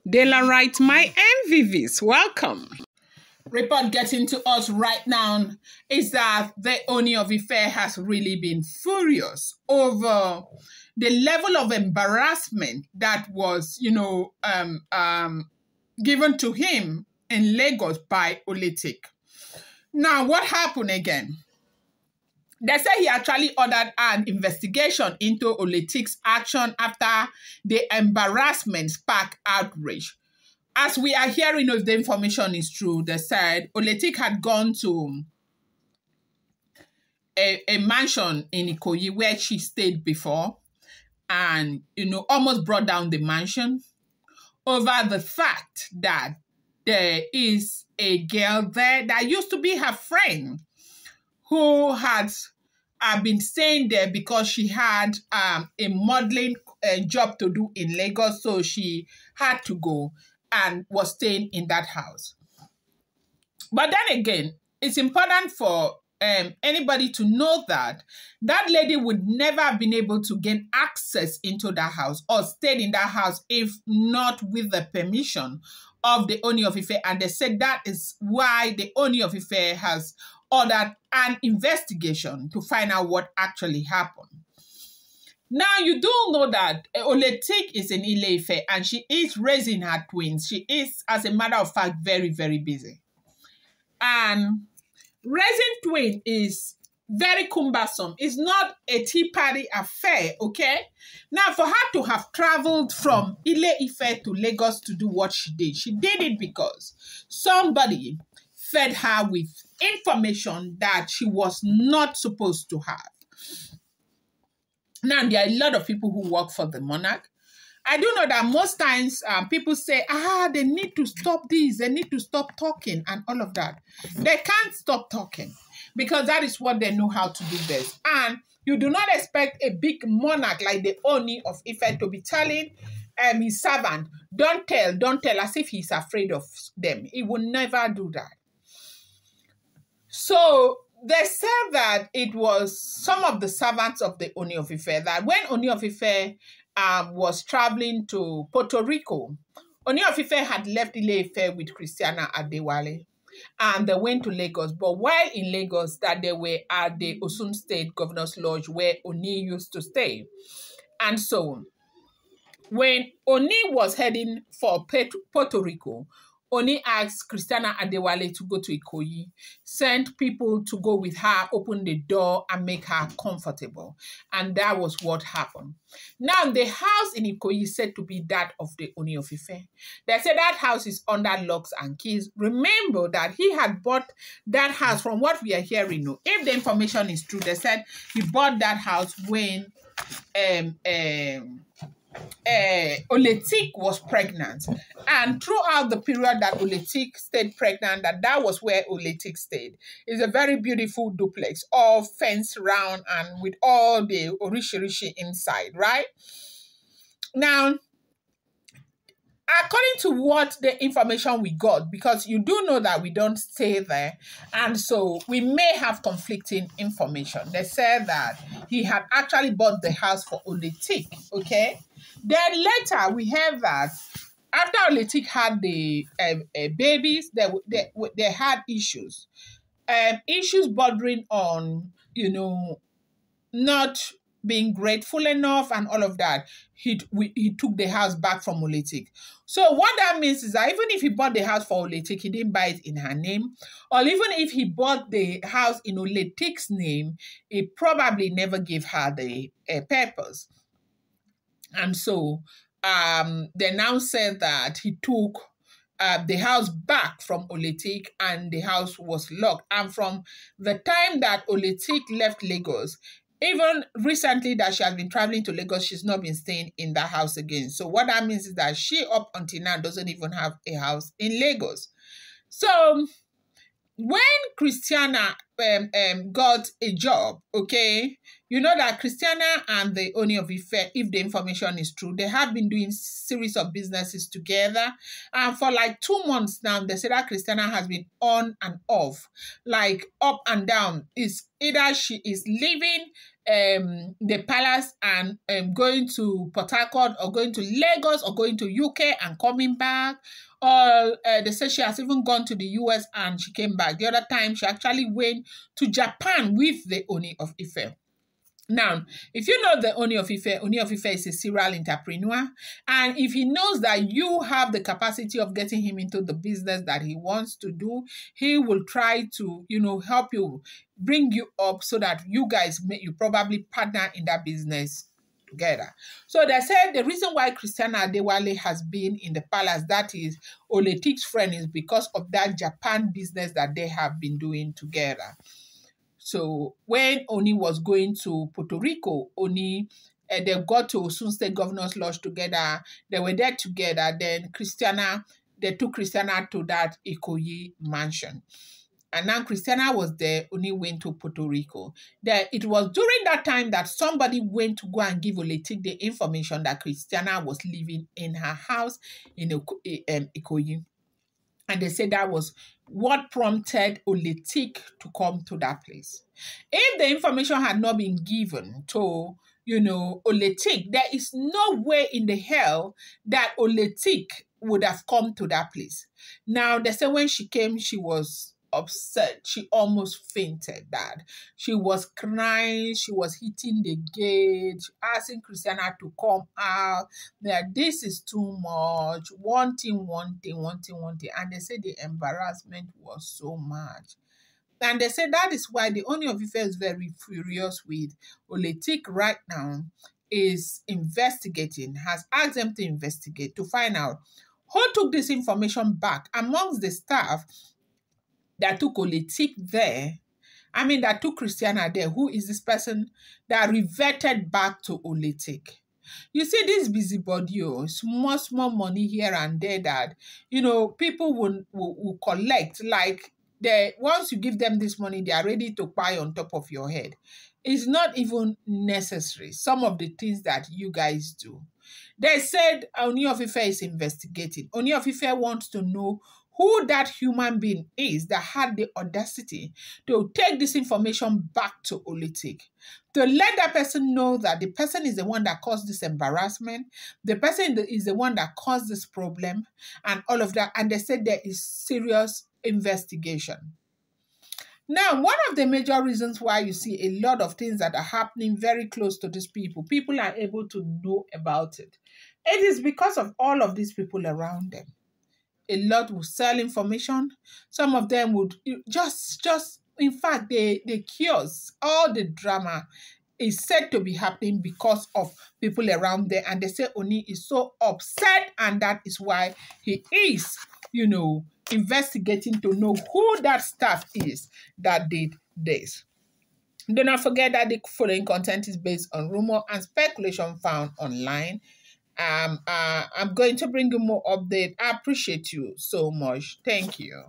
Dela writes, my MVVs, welcome. Report getting to us right now is that the Ooni of Ife has really been furious over the level of embarrassment that was, given to him in Lagos by Oletik. Now, what happened again? They say he actually ordered an investigation into Oletik's action after the embarrassment sparked outrage. As we are hearing, if the information is true, they said Oletik had gone to a mansion in Ikoyi where she stayed before and, almost brought down the mansion over the fact that there is a girl there that used to be her friend who had been staying there because she had a modeling job to do in Lagos, so she had to go and was staying in that house. But then again, it's important for anybody to know that that lady would never have been able to gain access into that house or stayed in that house if not with the permission of the Ooni of Ife. And they said that is why the Ooni of Ife has ordered an investigation to find out what actually happened. Now, you do know that Oletik is in Ile-Ife and she is raising her twins. She is, as a matter of fact, very, very busy. And raising twins is very cumbersome. It's not a tea party affair, okay? Now, for her to have traveled from Ile-Ife to Lagos to do what she did it because somebody fed her with information that she was not supposed to have. Now, there are a lot of people who work for the monarch. I do know that most times people say, they need to stop this, they need to stop talking and all of that. They can't stop talking because that is what they know how to do best. And you do not expect a big monarch like the Ooni of Ife to be telling his servant, don't tell, as if he's afraid of them. He will never do that. So they said that it was some of the servants of the Ooni of Ife that when Ooni of Ife was traveling to Puerto Rico, Ooni of Ife had left Ile-Ife with Christiana Adewale and they went to Lagos. But while in Lagos, that they were at the Osun State Governor's Lodge where Ooni used to stay. And so when Ooni was heading for Puerto Rico, Ooni asked Christiana Adewale to go to Ikoyi, sent people to go with her, open the door and make her comfortable. And that was what happened. Now, the house in Ikoyi is said to be that of the Ooni of Ife. They said that house is under locks and keys. Remember that he had bought that house from what we are hearing. If the information is true, they said he bought that house when Oletik was pregnant, and throughout the period that Oletik stayed pregnant, that was where Oletik stayed. It's a very beautiful duplex, all fenced round and with all the orishi inside, right? Now, according to what the information we got, because you do know that we don't stay there, and so we may have conflicting information. They said that he had actually bought the house for Oletik, okay? Then later we heard that after Oletik had the babies, they had issues. Issues bordering on, not being grateful enough and all of that. He took the house back from Oletik. So what that means is that even if he bought the house for Oletik, he didn't buy it in her name. Or even if he bought the house in Oletik's name, he probably never gave her the papers. And so they now said that he took the house back from Oletik and the house was locked. And from the time that Oletik left Lagos, even recently that she has been traveling to Lagos, she's not been staying in that house again. So what that means is that she up until now doesn't even have a house in Lagos. So when Christiana got a job, okay, you know that Christiana and the Ooni of Ife, if the information is true, they have been doing series of businesses together. And for like 2 months now, they say that Christiana has been on and off, like up and down. It's either she is living the palace and going to Port Harcourt or going to Lagos or going to UK and coming back. Or they say she has even gone to the US and she came back. The other time, she actually went to Japan with the Ooni of Ife. Now, if you know the Ooni of Ife is a serial entrepreneur, and if he knows that you have the capacity of getting him into the business that he wants to do, he will try to, help you, bring you up so that you guys you probably partner in that business together. So they said the reason why Christiana Adewale has been in the palace, that is Oletik's friend, is because of that Japan business that they have been doing together. So when Oni was going to Puerto Rico, Oni, they got to Osun State Governor's Lodge together. They were there together. Then they took Christiana to that Ikoyi mansion. And now Christiana was there, Oni went to Puerto Rico. It was during that time that somebody went to go and give Oletik the information that Christiana was living in her house in Ikoyi. And they said that was what prompted Oletik to come to that place. If the information had not been given to, Oletik, there is no way in the hell that Oletik would have come to that place. Now, they say when she came, she was upset. She almost fainted, Dad. She was crying. She was hitting the gate, asking Christiana to come out. That this is too much. Wanting. And they said the embarrassment was so much. And they said that is why the Ooni of Ife is very furious with Oletik right now, is investigating, has asked them to investigate to find out who took this information back amongst the staff that took Oletik there. That took Christiana there. Who is this person that reverted back to Oletik? You see, this busybody, small money here and there that, people will collect. Like, once you give them this money, they are ready to buy on top of your head. It's not even necessary. Some of the things that you guys do. They said Ooni of Ife is investigating. Ooni of Ife wants to know who that human being is that had the audacity to take this information back to Oletik, to let that person know that the person is the one that caused this embarrassment, the person is the one that caused this problem, and all of that. And they said there is serious investigation. Now, one of the major reasons why you see a lot of things that are happening very close to these people are able to know about it. It is because of all of these people around them. A lot will sell information. Some of them would just in fact, the chaos, all the drama is said to be happening because of people around there. And they say Oni is so upset, and that is why he is, investigating to know who that staff is that did this. Do not forget that the following content is based on rumor and speculation found online. I'm going to bring you more update. I appreciate you so much. Thank you.